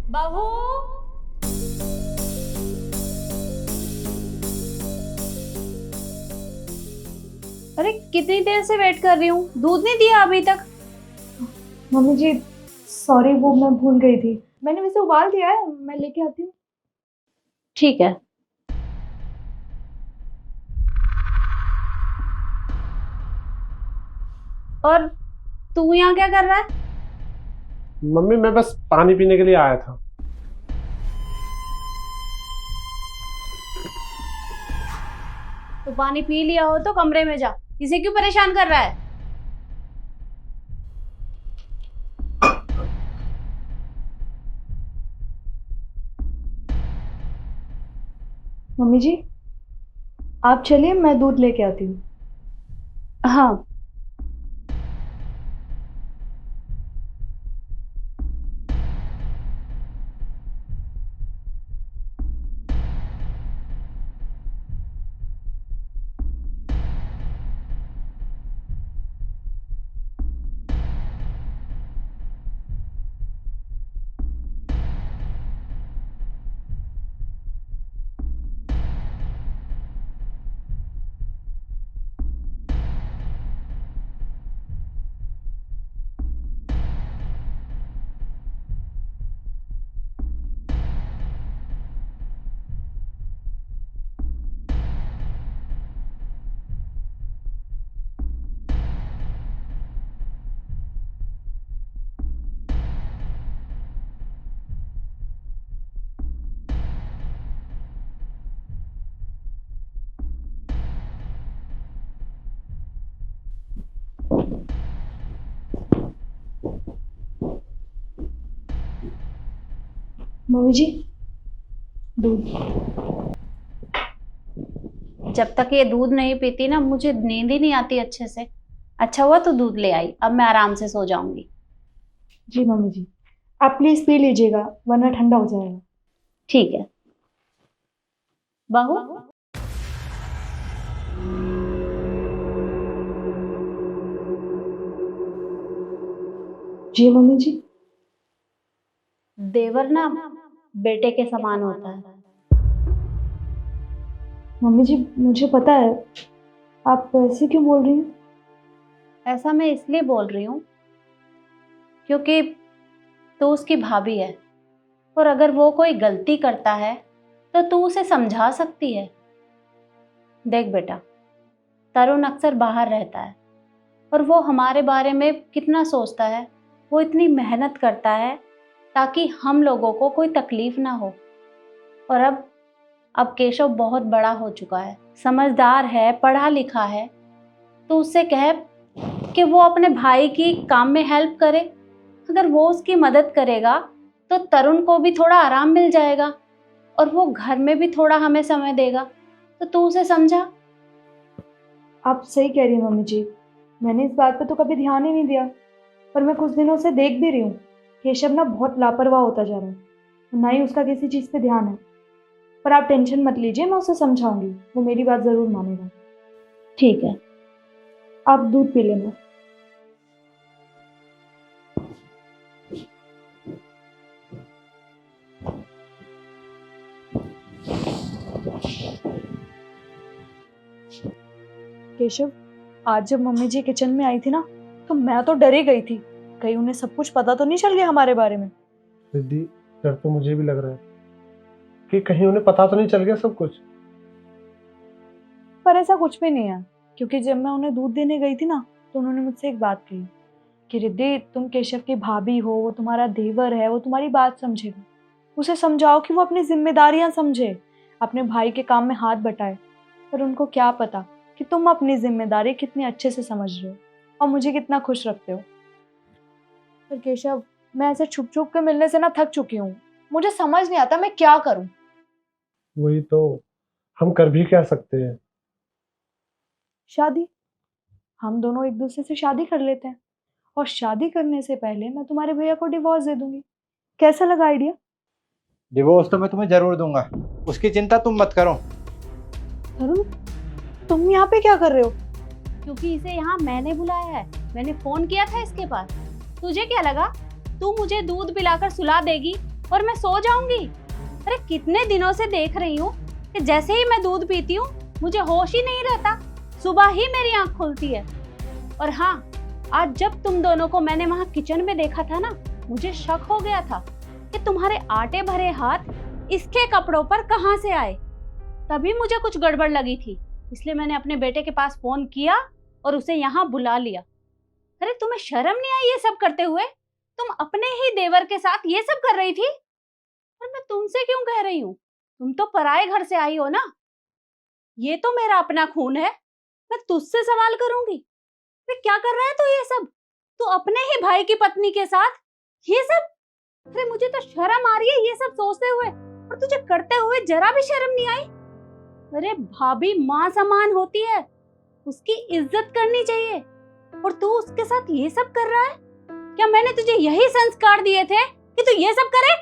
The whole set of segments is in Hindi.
बहू। अरे कितनी देर से वेट कर रही हूँ, दूध नहीं दिया अभी तक। मम्मी जी सॉरी, वो मैं भूल गई थी। मैंने वैसे उबाल दिया है, मैं लेके आती हूँ। ठीक है। और तू यहाँ क्या कर रहा है? मम्मी मैं बस पानी पीने के लिए आया था। तो पानी पी लिया हो तो कमरे में जा, इसे क्यों परेशान कर रहा है? मम्मी जी आप चलिए, मैं दूध लेके आती हूँ। हाँ। मम्मी जी दूध। जब तक ये दूध नहीं पीती ना, मुझे नींद ही नहीं आती अच्छे से। अच्छा हुआ तो दूध ले आई, अब मैं आराम से सो जाऊंगी। जी मम्मी जी आप प्लीज पी लीजिएगा, वरना ठंडा हो जाएगा। ठीक है। बहू। जी मम्मी जी। देवर ना बेटे के समान होता है। मम्मी जी मुझे पता है, आप ऐसे क्यों बोल रही हैं? ऐसा मैं इसलिए बोल रही हूँ क्योंकि तू उसकी भाभी है, और अगर वो कोई गलती करता है तो तू उसे समझा सकती है। देख बेटा, तरुण अक्सर बाहर रहता है और वो हमारे बारे में कितना सोचता है। वो इतनी मेहनत करता है ताकि हम लोगों को कोई तकलीफ ना हो। और अब केशव बहुत बड़ा हो चुका है, समझदार है, पढ़ा लिखा है। तो उससे कह कि वो अपने भाई की काम में हेल्प करे। अगर वो उसकी मदद करेगा तो तरुण को भी थोड़ा आराम मिल जाएगा, और वो घर में भी थोड़ा हमें समय देगा। तो तू उसे समझा। आप सही कह रही हैं मम्मी जी, मैंने इस बात पे तो कभी ध्यान ही नहीं दिया। पर मैं कुछ दिनों से देख भी रही हूँ, केशव ना बहुत लापरवाह होता जा रहा है, ना ही उसका किसी चीज़ पे ध्यान है। पर आप टेंशन मत लीजिए, मैं उसे समझाऊंगी, वो मेरी बात ज़रूर मानेगा। ठीक है। आप दूध पी लेना। केशव, आज जब मम्मी जी किचन में आई थी ना, तो मैं तो डर ही गई थी, कहीं उन्हें सब कुछ पता तो नहीं चल गया हमारे बारे में। दीदी डर तो मुझे भी लग रहा है कि कहीं उन्हें पता तो नहीं चल गया सब कुछ। पर ऐसा कुछ भी नहीं है, क्योंकि जब मैं उन्हें दूध देने गई थी ना, तो उन्होंने मुझसे एक बात कही कि रिद्धि तुम केशव की भाभी हो, वो तुम्हारा देवर है, वो तुम्हारी बात समझेगा। उसे समझाओ कि वो अपनी जिम्मेदारियां समझे, अपने भाई के काम में हाथ बटाए। पर उनको क्या पता कि तुम अपनी जिम्मेदारी कितनी अच्छे से समझ रहे हो और मुझे कितना खुश रखते हो। पर केशव, मैं ऐसे छुप छुप के मिलने से ना थक चुकी हूँ। मुझे समझ नहीं आता मैं क्या करूँ। वही तो, हम कर भी क्या सकते हैं। शादी, हम दोनों एक दूसरे से शादी कर लेते हैं, और शादी करने से पहले मैं तुम्हारे भैया को डिवोर्स दे दूंगी। कैसा लगा आइडिया? डिवोर्स तो मैं तुम्हें जरूर दूंगा, उसकी चिंता तुम मत करो। अरुण, तुम यहाँ पे क्या कर रहे हो? क्योंकि इसे यहाँ मैंने बुलाया है, मैंने फोन किया था इसके पास। तुझे क्या लगा तू मुझे दूध पिलाकर सुला देगी और मैं सो जाऊंगी? अरे कितने दिनों से देख रही हूँ कि जैसे ही मैं दूध पीती हूँ मुझे होश ही नहीं रहता, सुबह ही मेरी आंख खुलती है। और हाँ, आज जब तुम दोनों को मैंने वहां किचन में देखा था ना, मुझे शक हो गया था कि तुम्हारे आटे भरे हाथ इसके कपड़ों पर कहां से आए। तभी मुझे कुछ गड़बड़ लगी थी, इसलिए मैंने अपने बेटे के पास फोन किया और उसे यहाँ बुला लिया। अरे तुम्हें शर्म नहीं आई ये सब करते हुए? तुम अपने ही देवर के साथ ये सब कर रही थी। और मैं तुमसे क्यों कह रही हूँ, तुम तो पराए घर से आई हो ना। ये तो मेरा अपना खून है, मैं तुझसे सवाल करूंगी। अरे क्या कर रहा है तू ये सब? तू अपने ही भाई की पत्नी के साथ ये सब? अरे मुझे तो शर्म आ रही है ये सब सोचते हुए, और तुझे करते हुए जरा भी शर्म नहीं आई? अरे भाभी माँ समान होती है, उसकी इज्जत करनी चाहिए, और तू उसके साथ ये सब कर रहा है। क्या मैंने तुझे यही संस्कार दिए थे कि तू ये सब करे?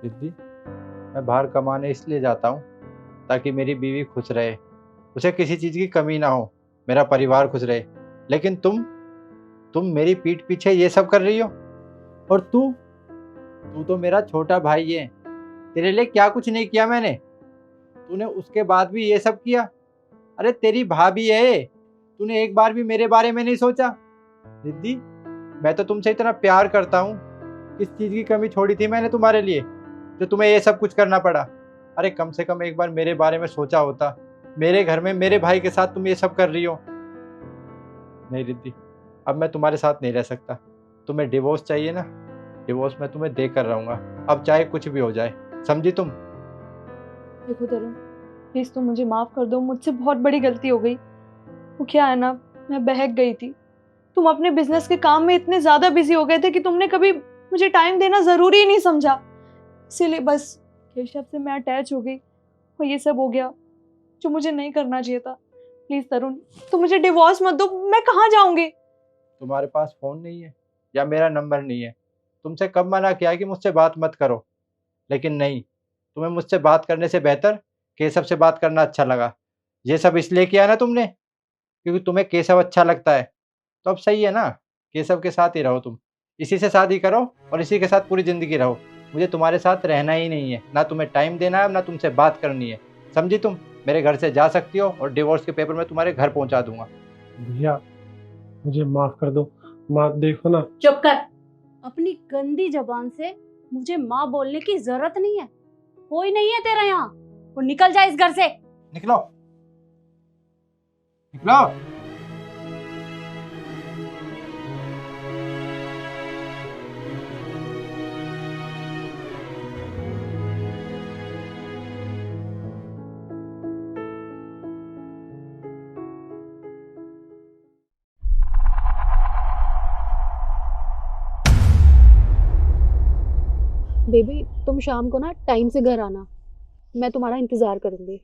रिद्धि, मैं बाहर कमाने इसलिए जाता हूँ ताकि मेरी बीवी खुश रहे, उसे किसी चीज़ की कमी ना हो, मेरा परिवार खुश रहे। लेकिन तुम मेरी पीठ पीछे ये सब कर रही हो। और तू तो मेरा छोटा भाई है, तेरे लिए क्या कुछ नहीं किया मैंने, तूने उसके बाद भी ये सब किया। अरे तेरी भाभी है, तूने एक बार भी मेरे बारे में नहीं सोचा। रिद्धि, मैं तो तुमसे इतना प्यार करता हूँ, किस चीज़ की कमी छोड़ी थी मैंने तुम्हारे लिए जो तुम्हें ये सब कुछ करना पड़ा? अरे कम से कम एक बार मेरे बारे में सोचा होता। मेरे घर में मेरे भाई के साथ तुम ये सब कर रही हो। नहीं रिद्धि, अब मैं तुम्हारे साथ नहीं रह सकता। तुम्हें डिवोर्स चाहिए ना, डिवोर्स मैं तुम्हें दे कर रहूँगा, अब चाहे कुछ भी हो जाए, समझी तुम? देखो तरुण, प्लीज़ तुम मुझे माफ़ कर दो, मुझसे बहुत बड़ी गलती हो गई। वो क्या है ना, मैं बहक गई थी। तुम अपने बिजनेस के काम में इतने ज़्यादा बिजी हो गए थे कि तुमने कभी मुझे टाइम देना ज़रूरी ही नहीं समझा। इसीलिए बस केशव से मैं अटैच हो गई और ये सब हो गया जो मुझे नहीं करना चाहिए था। प्लीज़ तरुण, तुम मुझे डिवोर्स मत दो, मैं कहाँ जाऊँगी? तुम्हारे पास फ़ोन नहीं है या मेरा नंबर नहीं है? तुमसे कब मना किया कि मुझसे बात मत करो, लेकिन नहीं, तुम्हें मुझसे बात करने से बेहतर केशव से बात करना अच्छा लगा। ये सब इसलिए किया ना तुमने क्योंकि तुम्हें केशव अच्छा लगता है। तो अब सही है ना, केशव के साथ ही रहो, तुम इसी से शादी करो और इसी के साथ पूरी ज़िंदगी रहो। मुझे तुम्हारे साथ रहना ही नहीं है, ना तुम्हें टाइम देना है, ना तुमसे बात करनी है, समझी तुम? मेरे घर से जा सकती हो और डिवोर्स के पेपर मैं तुम्हारे घर पहुंचा दूंगा। भैया मुझे माफ कर दो। माँ देखो ना। चुप कर, अपनी गंदी जबान से मुझे माँ बोलने की जरूरत नहीं है। कोई नहीं है तेरा यहाँ, और निकल जा इस घर से। निकलो निकलो। बेबी, तुम शाम को ना टाइम से घर आना, मैं तुम्हारा इंतजार करूंगी।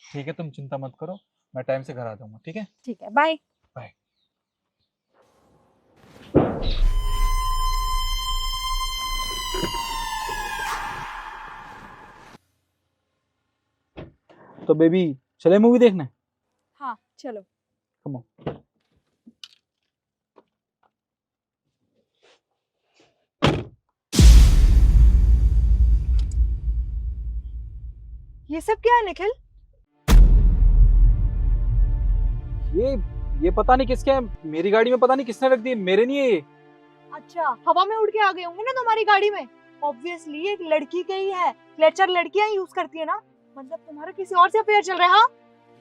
ठीक है, तुम चिंता मत करो, मैं टाइम से घर आ जाऊंगा। ठीक है, ठीक है, बाय। बाय। तो बेबी, चले मूवी देखने? हाँ चलो। Come on. ये सब क्या है निखिल? ये पता नहीं किसके है, मेरी गाड़ी में पता नहीं किसने रख दी, मेरे नहीं है ये। अच्छा, हवा में उड़ के आ गए होंगे ना तुम्हारी गाड़ी में। ऑब्वियसली एक लड़की के ही है, क्लेचर लड़कियां यूज करती है ना। मतलब तुम्हारा किसी और से अफेयर चल रहा है? हाँ?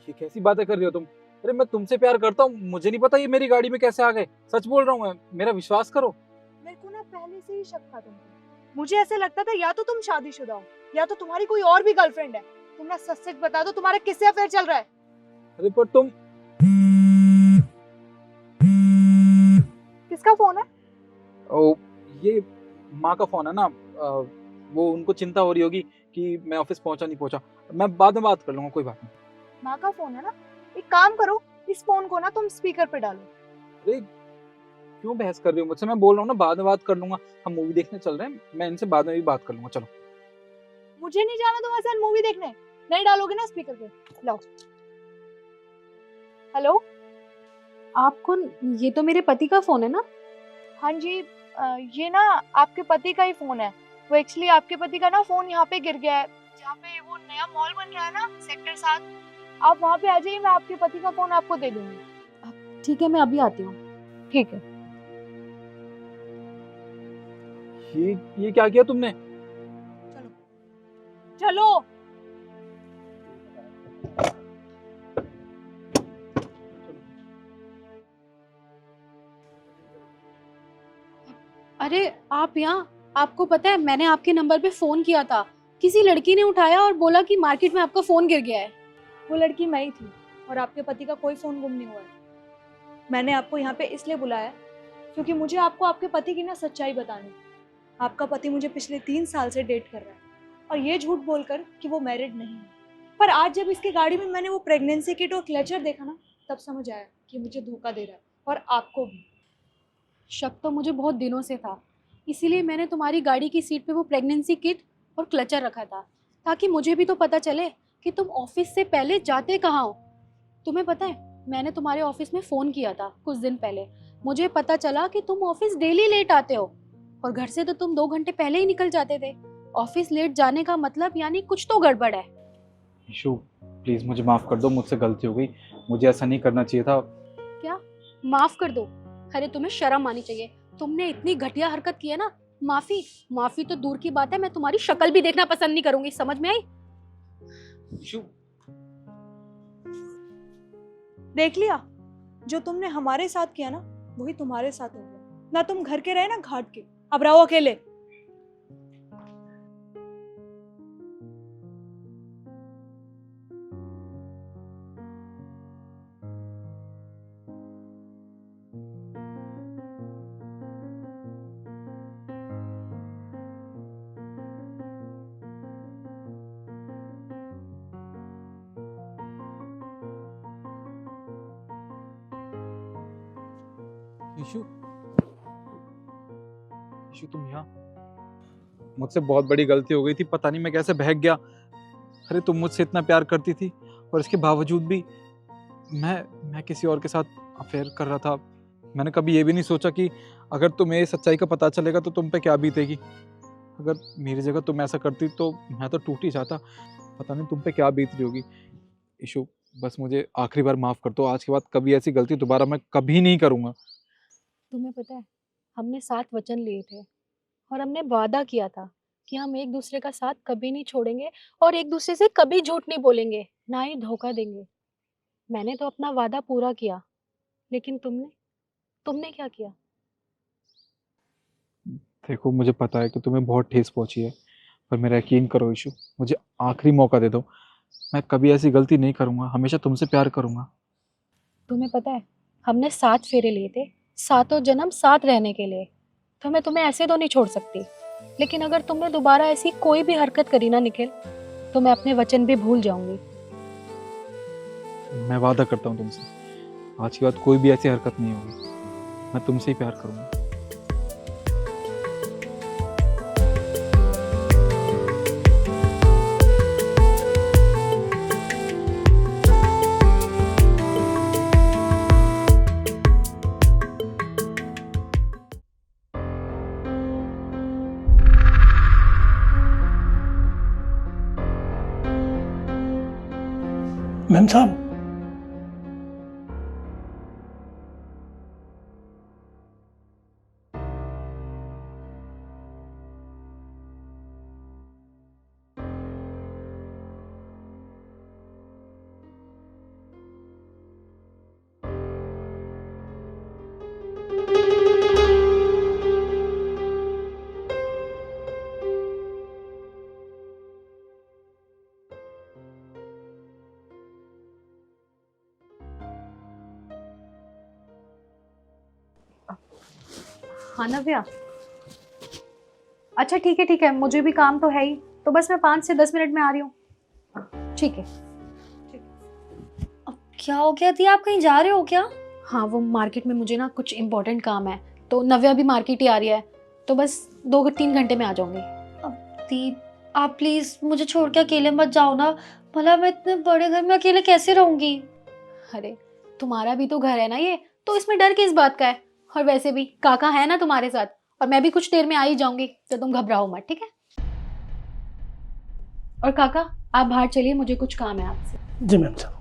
ये कैसी बातें कर रही हो तुम? अरे मैं तुमसे प्यार करता हूँ, मुझे नहीं पता ये मेरी गाड़ी में कैसे आ गए। सच बोल रहा हूँ मैं, मेरा विश्वास करो। मेरे को ना पहले से ही शक था तुम पे। मुझे ऐसे लगता था या तो तुम शादीशुदा हो या तो तुम्हारी कोई और भी गर्लफ्रेंड है। तुम ना सच सच बता दो, तुम्हारा किससे अफेयर चल रहा है? अरे पर तुम, किसका फोन है? ओ, ये माँ का फोन है ना। वो उनको चिंता हो रही होगी कि मैं ऑफिस पहुंचा नहीं पहुंचा। मैं बाद में बात कर लूंगा, कोई बात नहीं। माँ का फोन है ना, एक काम करो, इस फोन को ना तुम स्पीकर पे डालो। अरे क्यों बहस कर रही हो मुझसे? मैं बोल रहा हूँ ना, बाद में बात कर लूंगा। हम मूवी देखने चल रहे हैं, मैं इनसे बाद में भी बात कर लूंगा। चलो। मुझे नहीं जाना तुम्हारे साथ मूवी देखने। नहीं डालोगे ना स्पीकर पे? लाओ। हेलो, आप कौन? ये तो मेरे पति का फोन है ना। हाँ जी, ये ना आपके पति का ही फोन है। वो एक्चुअली आपके पति का ना फोन यहाँ पे गिर गया है, जहाँ पे वो नया मॉल बन रहा है ना, सेक्टर 7। आप वहाँ पे आ जाइए, मैं आपके पति का फोन आपको दे दूंगी। ठीक है, मैं अभी आती हूँ। ठीक है। ये क्या किया तुमने? चलो। अरे आप यहाँ, आपको पता है मैंने आपके नंबर पे फोन किया था, किसी लड़की ने उठाया और बोला कि मार्केट में आपका फोन गिर गया है। वो लड़की मैं ही थी और आपके पति का कोई फोन गुम नहीं हुआ है। मैंने आपको यहाँ पे इसलिए बुलाया क्योंकि मुझे आपको आपके पति की ना सच्चाई बतानी। आपका पति मुझे पिछले 3 साल से डेट कर रहा है और ये झूठ बोलकर कि वो मैरिड नहीं है। पर आज जब इसकी गाड़ी में मैंने वो प्रेगनेंसी किट और क्लचर देखा ना, तब समझ आया कि मुझे धोखा दे रहा है, और आपको भी। शक तो मुझे बहुत दिनों से था, इसीलिए मैंने तुम्हारी गाड़ी की सीट पे वो प्रेगनेंसी किट और क्लचर रखा था, ताकि मुझे भी तो पता चले कि तुम ऑफिस से पहले जाते कहाँ हो। तुम्हें पता है मैंने तुम्हारे ऑफिस में फ़ोन किया था कुछ दिन पहले, मुझे पता चला कि तुम ऑफिस डेली लेट आते हो और घर से तो तुम 2 घंटे पहले ही निकल जाते थे। ऑफिस लेट जाने का मतलब यानी कुछ तो गड़बड़ है। ईशु प्लीज मुझे माफ कर दो, मुझसे गलती हो गई, मुझे ऐसा नहीं करना चाहिए था। क्या माफ कर दो? अरे तुम्हें शर्म आनी चाहिए, तुमने इतनी घटिया हरकत की है ना। माफी तो दूर की बात है, मैं तुम्हारी शक्ल भी देखना पसंद नहीं करूंगी, समझ में आई? ईशु देख लिया, जो तुमने हमारे साथ किया ना वही तुम्हारे साथ हो गया। ना तुम घर के रहे ना घाट के, अब रहो अकेले। ईशु ईशु तुम यहाँ? मुझसे बहुत बड़ी गलती हो गई थी, पता नहीं मैं कैसे बहक गया। अरे तुम मुझसे इतना प्यार करती थी और इसके बावजूद भी मैं किसी और के साथ अफेयर कर रहा था। मैंने कभी ये भी नहीं सोचा कि अगर तुम्हें सच्चाई का पता चलेगा तो तुम पे क्या बीतेगी। अगर मेरी जगह तुम ऐसा करती तो मैं तो टूट ही जाता। पता नहीं तुम पे क्या बीत रही होगी। ईशु बस मुझे आखिरी बार माफ कर दो, आज के बाद कभी ऐसी गलती दोबारा मैं कभी नहीं करूँगा। तुम्हें पता है हमने 7 वचन लिए थे और हमने वादा किया था कि हम एक दूसरे का साथ कभी नहीं छोड़ेंगे और एक दूसरे से कभी झूठ नहीं बोलेंगे, ना ही धोखा देंगे। मैंने तो अपना वादा पूरा किया, लेकिन तुमने क्या किया? देखो मुझे पता है कि तुम्हें बहुत ठेस पहुंची है, पर मेरा यकीन करो ईशु, मुझे आखिरी मौका दे दो। मैं कभी ऐसी गलती नहीं करूँगा, हमेशा तुमसे प्यार करूँगा। तुम्हें पता है हमने 7 फेरे लिए थे, 7 जन्म साथ रहने के लिए। तो मैं तुम्हें ऐसे तो नहीं छोड़ सकती, लेकिन अगर तुमने दोबारा ऐसी कोई भी हरकत करी ना निखिल, तो मैं अपने वचन भी भूल जाऊंगी। मैं वादा करता हूँ तुमसे, आज के बाद कोई भी ऐसी हरकत नहीं होगी। मैं तुमसे ही प्यार करूँगा। मैम साहब, हाँ नव्या, अच्छा ठीक है, मुझे भी काम तो है ही, तो बस मैं 5 से 10 मिनट में आ रही हूँ। ठीक है। अब क्या हो गया दी, आप कहीं जा रहे हो क्या? हाँ, वो मार्केट में मुझे ना कुछ इम्पोर्टेंट काम है, तो नव्या भी मार्केट ही आ रही है, तो बस 2-3 घंटे में आ जाऊंगी। अब दी आप प्लीज मुझे छोड़ के अकेले मत जाओ ना, भला मैं इतने बड़े घर में अकेले कैसे रहूंगी? अरे तुम्हारा भी तो घर है ना ये, तो इसमें डर किस बात का है? और वैसे भी काका है ना तुम्हारे साथ, और मैं भी कुछ देर में आ ही जाऊंगी, तो तुम घबराओ मत, ठीक है? और काका आप बाहर चलिए, मुझे कुछ काम है आपसे। जी मैम साहब।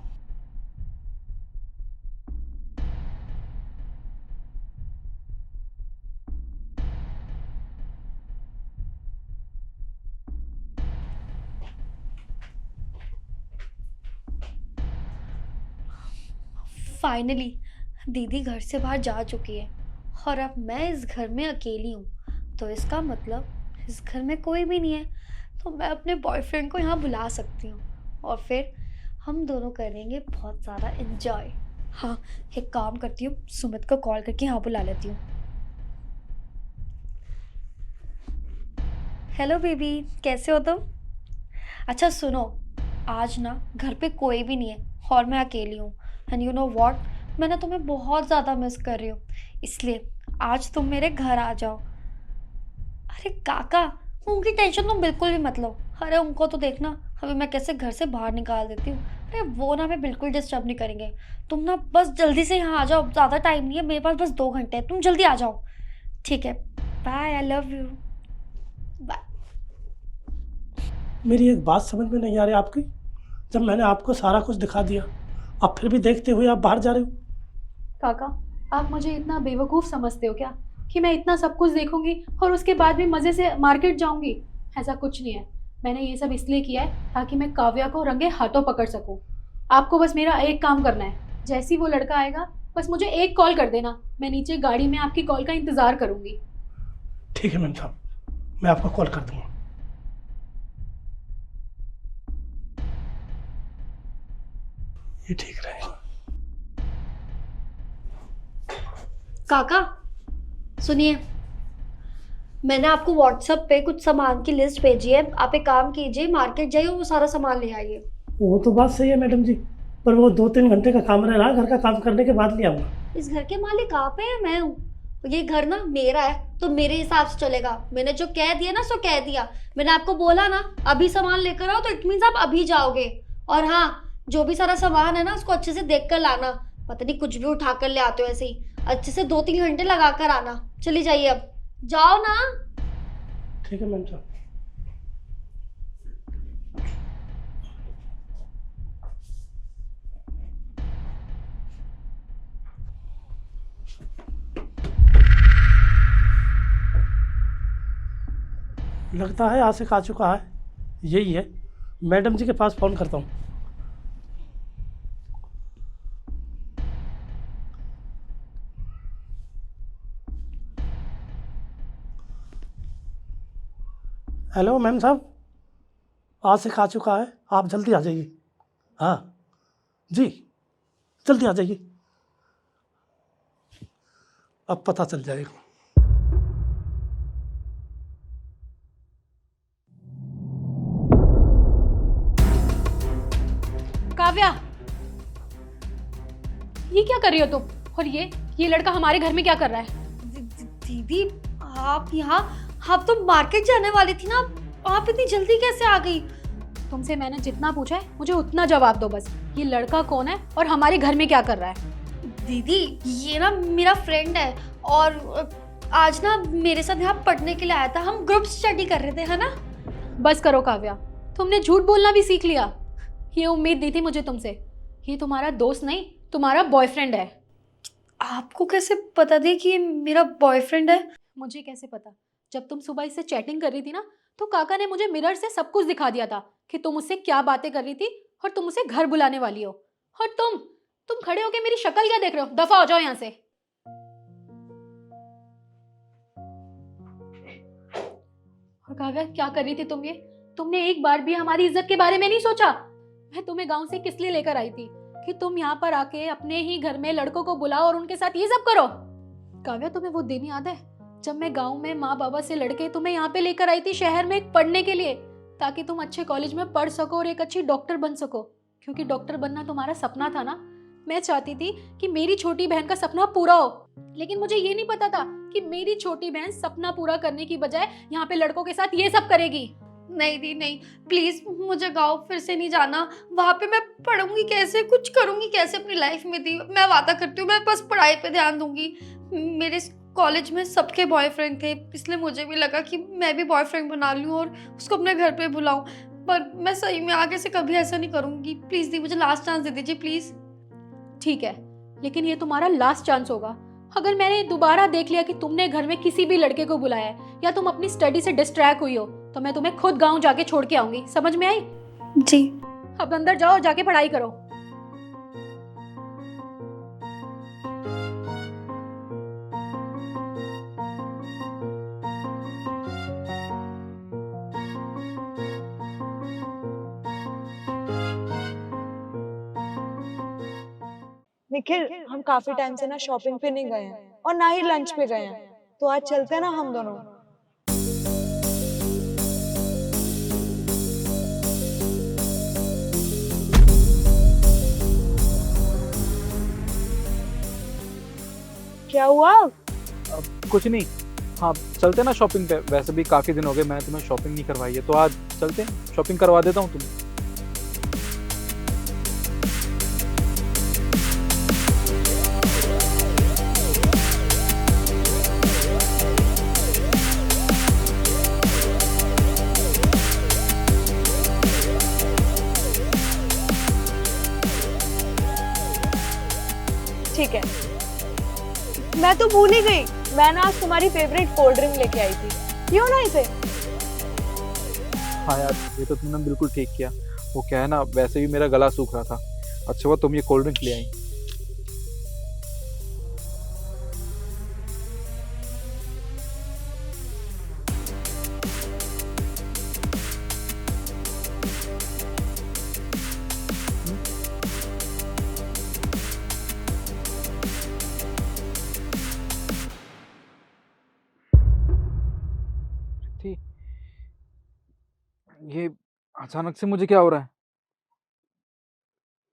फाइनली दीदी घर से बाहर जा चुकी है और अब मैं इस घर में अकेली हूँ, तो इसका मतलब इस घर में कोई भी नहीं है, तो मैं अपने बॉयफ्रेंड को यहाँ बुला सकती हूँ और फिर हम दोनों करेंगे बहुत ज़्यादा एंजॉय। हाँ, एक काम करती हूँ, सुमित को कॉल करके यहाँ बुला लेती हूँ। हेलो बेबी, कैसे हो तुम? अच्छा सुनो, आज ना घर पे कोई भी नहीं है और मैं अकेली हूँ, एंड यू नो व्हाट, मैं ना तुम्हें बहुत ज़्यादा मिस कर रही हूँ, इसलिए आज तुम मेरे घर आ जाओ। अरे काका, उनकी टेंशन तुम बिल्कुल भी मत लो। अरे उनको तो देखना अभी मैं कैसे घर से बाहर निकाल देती हूँ। अरे वो ना हमें बिल्कुल डिस्टर्ब नहीं करेंगे। तुम ना बस जल्दी से यहाँ आ जाओ, ज़्यादा टाइम नहीं है मेरे पास, बस 2 घंटे है, तुम जल्दी आ जाओ। ठीक है, bye, I love you, bye. मेरी एक बात समझ में नहीं आ रही आपकी, जब मैंने आपको सारा कुछ दिखा दिया, अब फिर भी देखते हुए आप बाहर जा रहे हो। काका आप मुझे इतना बेवकूफ़ समझते हो क्या कि मैं इतना सब कुछ देखूंगी और उसके बाद भी मज़े से मार्केट जाऊंगी? ऐसा कुछ नहीं है। मैंने ये सब इसलिए किया है ताकि मैं काव्या को रंगे हाथों पकड़ सकूं। आपको बस मेरा एक काम करना है, जैसे ही वो लड़का आएगा बस मुझे एक कॉल कर देना, मैं नीचे गाड़ी में आपकी कॉल का इंतज़ार करूंगी। ठीक है मैम साहब, मैं आपको कॉल कर दूंगा। ये ठीक रहेगा। काका सुनिए, मैंने आपको व्हाट्सएप पे कुछ सामान की लिस्ट भेजी है, आप एक काम कीजिए, मार्केट जाइए, वो सारा सामान ले आइए। वो तो बात सही है मैडम जी, पर वो 2-3 घंटे का काम रह रहा, घर का काम करने के बाद ले आऊँगा। इस घर के मालिक आप हैं या मैं हूँ? ये घर ना मेरा है, तो मेरे हिसाब से चलेगा। मैंने जो कह दिया ना सो कह दिया। मैंने आपको बोला ना अभी सामान लेकर आओ, तो इट मीन्स आप अभी जाओगे। और हाँ, जो भी सारा सामान है ना उसको अच्छे से देख कर लाना, पता नहीं कुछ भी उठा कर ले आते हो ऐसे ही। अच्छे से 2-3 घंटे लगा कर आना। चली जाइए, अब जाओ ना। ठीक है मैम साहब। लगता है आशिक आ चुका है, यही है। मैडम जी के पास फ़ोन करता हूँ। हेलो मैम साहब, आशिक आ चुका है, आप जल्दी आ जाइए। हाँ जी, जल्दी आ जाइए, अब पता चल जाएगा। काव्या, ये क्या कर रही हो तुम? और ये लड़का हमारे घर में क्या कर रहा है? दीदी आप यहाँ, आप तो मार्केट जाने वाली थी ना, आप इतनी जल्दी कैसे आ गई? तुमसे मैंने जितना पूछा है मुझे उतना जवाब दो बस। ये लड़का कौन है और हमारे घर में क्या कर रहा है? दीदी ये ना मेरा फ्रेंड है, और आज ना मेरे साथ यहाँ पढ़ने के लिए आया था, हम ग्रुप स्टडी कर रहे थे, है ना? बस करो काव्या, तुमने झूठ बोलना भी सीख लिया। ये उम्मीद नहीं थी मुझे तुमसे। ये तुम्हारा दोस्त नहीं, तुम्हारा बॉयफ्रेंड है। आपको कैसे पता थी कि ये मेरा बॉयफ्रेंड है? मुझे कैसे पता? जब तुम सुबह इससे चैटिंग कर रही थी ना, तो काका ने मुझे मिरर से सब कुछ दिखा दिया था कि तुम उससे क्या बातें कर रही थी और तुम उसे घर बुलाने वाली हो। और तुम खड़े होके मेरी शक्ल क्या देख रहे हो? दफा हो जाओ यहाँ से। और काव्या क्या कर रही थी तुम? ये तुमने एक बार भी हमारी इज्जत के बारे में नहीं सोचा? मैं तुम्हें गांव से किस लिए लेकर आई थी कि तुम यहाँ पर आके अपने ही घर में लड़कों को बुलाओ और उनके साथ ये सब करो? काव्या तुम्हें वो दिन याद है जब मैं गांव में माँ बाबा से लड़के तुम्हें यहाँ पे लेकर आई थी शहर में पढ़ने के लिए, ताकि तुम अच्छे कॉलेज में पढ़ सको और एक अच्छी डॉक्टर बन सको? क्योंकि डॉक्टर बनना तुम्हारा सपना था ना। मैं चाहती थी कि मेरी छोटी बहन का सपना पूरा हो, लेकिन मुझे ये नहीं पता था कि मेरी छोटी बहन सपना पूरा करने की बजाय यहाँ पे लड़कों के साथ ये सब करेगी। नहीं दी नहीं, प्लीज मुझे गाँव फिर से नहीं जाना। वहाँ पे मैं पढ़ूंगी कैसे, कुछ करूंगी कैसे अपनी लाइफ में? दी मैं वादा करती हूँ, मैं बस पढ़ाई पे ध्यान दूंगी। मेरे कॉलेज में सबके बॉयफ्रेंड थे, इसलिए मुझे भी लगा कि मैं भी बॉयफ्रेंड बना लूँ और उसको अपने घर पे बुलाऊं। पर मैं सही में आगे से कभी ऐसा नहीं करूँगी। प्लीज़ दी, मुझे लास्ट चांस दे दीजिए प्लीज़। ठीक है, लेकिन ये तुम्हारा लास्ट चांस होगा। अगर मैंने दोबारा देख लिया कि तुमने घर में किसी भी लड़के को बुलाया है या तुम अपनी स्टडी से डिस्ट्रैक्ट हुई हो, तो मैं तुम्हें खुद गाँव जाके छोड़ के आऊंगी। समझ में आई? जी। अब अंदर जाओ, जाके पढ़ाई करो। निखिल, हम काफी टाइम से ना शॉपिंग पे नहीं गए हैं और ना ही लंच पे गए हैं, तो आज चलते हैं ना हम दोनों। क्या हुआ? कुछ नहीं। हाँ चलते ना शॉपिंग पे, वैसे भी काफ़ी दिन हो गए मैंने तुम्हें शॉपिंग नहीं करवाई है, तो आज चलते हैं, शॉपिंग करवा देता हूँ तुम्हें। ठीक है, मैं तो भूल ही गई, मैं ना आज तुम्हारी फेवरेट कोल्ड ड्रिंक लेके आई थी, पियो ना इसे। हाँ यार, ये तो तुमने बिल्कुल ठीक किया। वो क्या है ना, वैसे भी मेरा गला सूख रहा था, अच्छा हुआ तुम ये कोल्ड ड्रिंक ले आई। थी ये अचानक से मुझे क्या हो रहा है?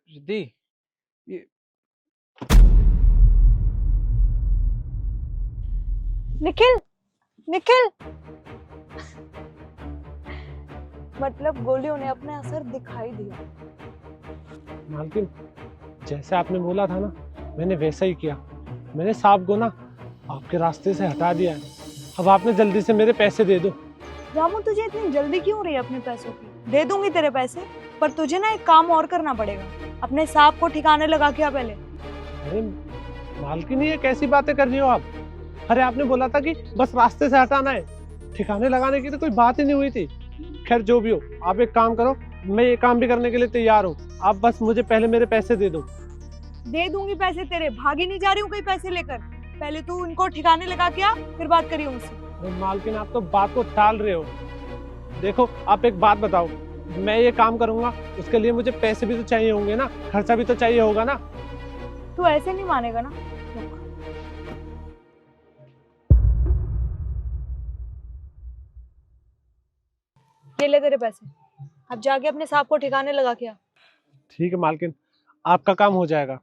रिद्धि, ये निखिल, निखिल, मतलब गोलियों ने अपना असर दिखाई दिया। मालकिन, जैसे आपने बोला था ना, मैंने वैसा ही किया। मैंने सांप को ना आपके रास्ते से हटा दिया है। अब आपने जल्दी से मेरे पैसे दे दो। रामू, तुझे इतनी जल्दी क्यों रही है अपने पैसों की? दे दूंगी तेरे पैसे, पर तुझे ना एक काम और करना पड़ेगा। अपने सांप को ठिकाने लगा के आ पहले। अरे मालकिन, ये कैसी बातें कर रही हो आप? अरे आपने बोला था कि बस रास्ते से हटाना है, ठिकाने लगाने की तो कोई बात ही नहीं हुई थी। खैर जो भी हो, आप एक काम करो, मैं ये काम भी करने के लिए तैयार हूँ। आप बस मुझे पहले मेरे पैसे दे दो। दे दूंगी पैसे तेरे, भागी नहीं जा रही हूँ कहीं पैसे लेकर। पहले तू इनको ठिकाने लगा के आ, फिर बात करियो मुझसे। अरे मालकिन, आप तो बात को टाल रहे हो। देखो, आप एक बात बताओ, मैं ये काम करूंगा, उसके लिए मुझे पैसे भी तो चाहिए होंगे ना, खर्चा भी तो चाहिए होगा ना। तू ऐसे नहीं मानेगा ना। ये ले तेरे पैसे, अब जाके अपने सांप को ठिकाने लगा के आ। ठीक है मालकिन, आपका काम हो जाएगा।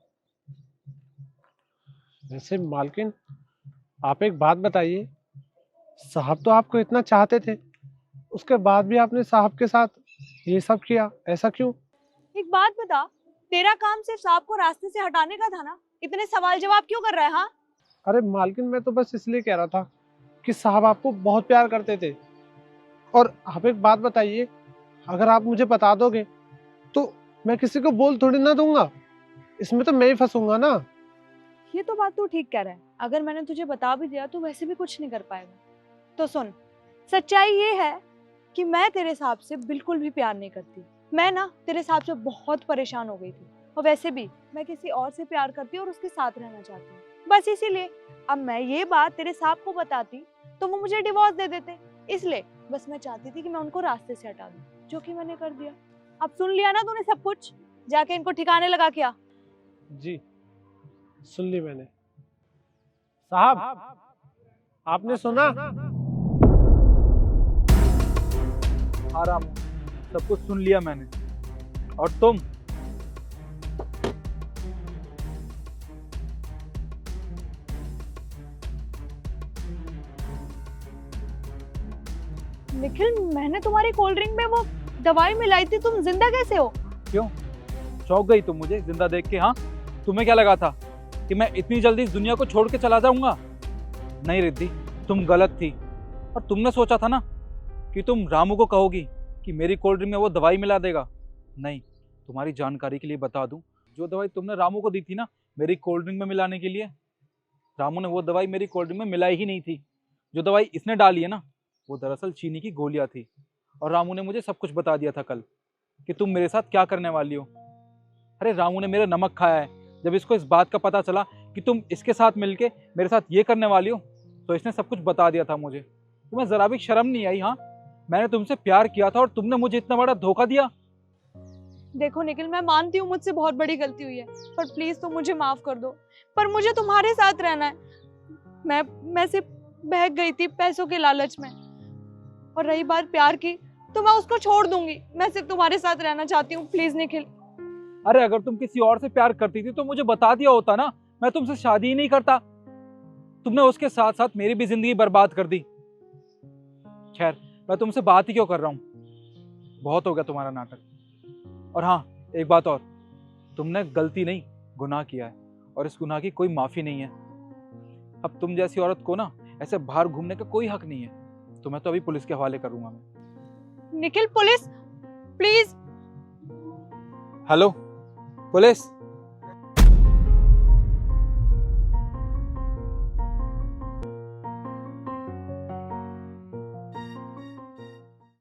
वैसे मालकिन, आप एक बात बताइए, साहब तो आपको इतना चाहते थे, उसके बाद भी आपने साहब के साथ ये सब किया, ऐसा क्यों? एक बात बता, तेरा काम सिर्फ सांप को रास्ते से हटाने का था ना? इतने सवाल जवाब क्यों कर रहा है? हाँ, अरे मालकिन, मैं तो बस इसलिए कह रहा था कि साहब आपको बहुत प्यार करते थे। और आप एक बात बताइए, अगर आप मुझे बता दोगे तो मैं किसी को बोल थोड़ी ना दूंगा, इसमें तो मैं ही फंसूंगा ना। ये तो बात तू ठीक कह रहा है। अगर मैंने तुझे बता भी दिया तो वैसे भी कुछ नहीं कर पाएगा। तो सुन, सच्चाई ये है कि मैं तेरे सांप से बिल्कुल भी प्यार नहीं करती। मैं ना तेरे सांप से बहुत परेशान हो गई थी, और वैसे भी मैं किसी और से प्यार करती और उसके साथ रहना चाहती हूँ। बस इसीलिए अब मैं ये बात तेरे सांप को बताती तो वो मुझे डिवोर्स दे देते। इसलिए बस मैं चाहती थी कि मैं उनको रास्ते से हटा दूं, जो कि मैंने कर दिया। अब सुन लिया ना तूने सब कुछ? जाके इनको ठिकाने लगा के आ। जी, सुन ली मैंने। साहब, आपने सुना? आराम, सब कुछ सुन लिया मैंने। और तुम? निखिल, मैंने तुम्हारी कोल्ड ड्रिंक में वो दवाई मिलाई थी, तुम जिंदा कैसे हो? क्यों चौंक गई तुम मुझे जिंदा देख के? हाँ, तुम्हें क्या लगा था कि मैं इतनी जल्दी इस दुनिया को छोड़ के चला जाऊंगा? नहीं रिद्धि, तुम गलत थी। और तुमने सोचा था ना कि तुम रामू को कहोगी कि मेरी कोल्ड ड्रिंक में वो दवाई मिला देगा। नहीं, तुम्हारी जानकारी के लिए बता दूं, जो दवाई तुमने रामू को दी थी ना मेरी कोल्ड ड्रिंक में मिलाने के लिए, रामू ने वो दवाई मेरी कोल्ड ड्रिंक में मिलाई ही नहीं थी। जो दवाई इसने डाली है ना वो दरअसल चीनी की गोलियां थी। और रामू ने मुझे सब कुछ बता दिया था कल कि तुम मेरे साथ क्या करने वाली हो। अरे रामू ने मेरा नमक खाया है। जब इसको इस बात का पता चला कि तुम इसके साथ मिलके मेरे साथ ये करने वाली हो तो इसने सब कुछ बता दिया था मुझे। तुम्हें जरा भी शर्म नहीं आई? हाँ, मैंने तुमसे प्यार किया था और तुमने मुझे इतना बड़ा धोखा दिया। देखो निखिल, मैं मानती हूँ मुझसे बहुत बड़ी गलती हुई है, पर प्लीज तुम मुझे माफ कर दो। पर मुझे तुम्हारे साथ रहना है। मैं सिर्फ बहक गई थी पैसों के लालच में। और रही बात प्यार की, तो मैं उसको छोड़ दूंगी। मैं सिर्फ तुम्हारे साथ रहना चाहती हूँ, प्लीज निखिल। अरे अगर तुम किसी और से प्यार करती थी तो मुझे बता दिया होता ना, मैं तुमसे शादी ही नहीं करता। तुमने उसके साथ साथ मेरी भी जिंदगी बर्बाद कर दी। खैर, मैं तुमसे बात ही क्यों कर रहा हूँ, बहुत हो गया तुम्हारा नाटक। और हाँ, एक बात और, तुमने गलती नहीं गुनाह किया है और इस गुनाह की कोई माफी नहीं है। अब तुम जैसी औरत को ना ऐसे बाहर घूमने का कोई हक नहीं है। तुम्हें तो अभी पुलिस के हवाले करूंगा मैं। Nikhil, police, please. Hello police.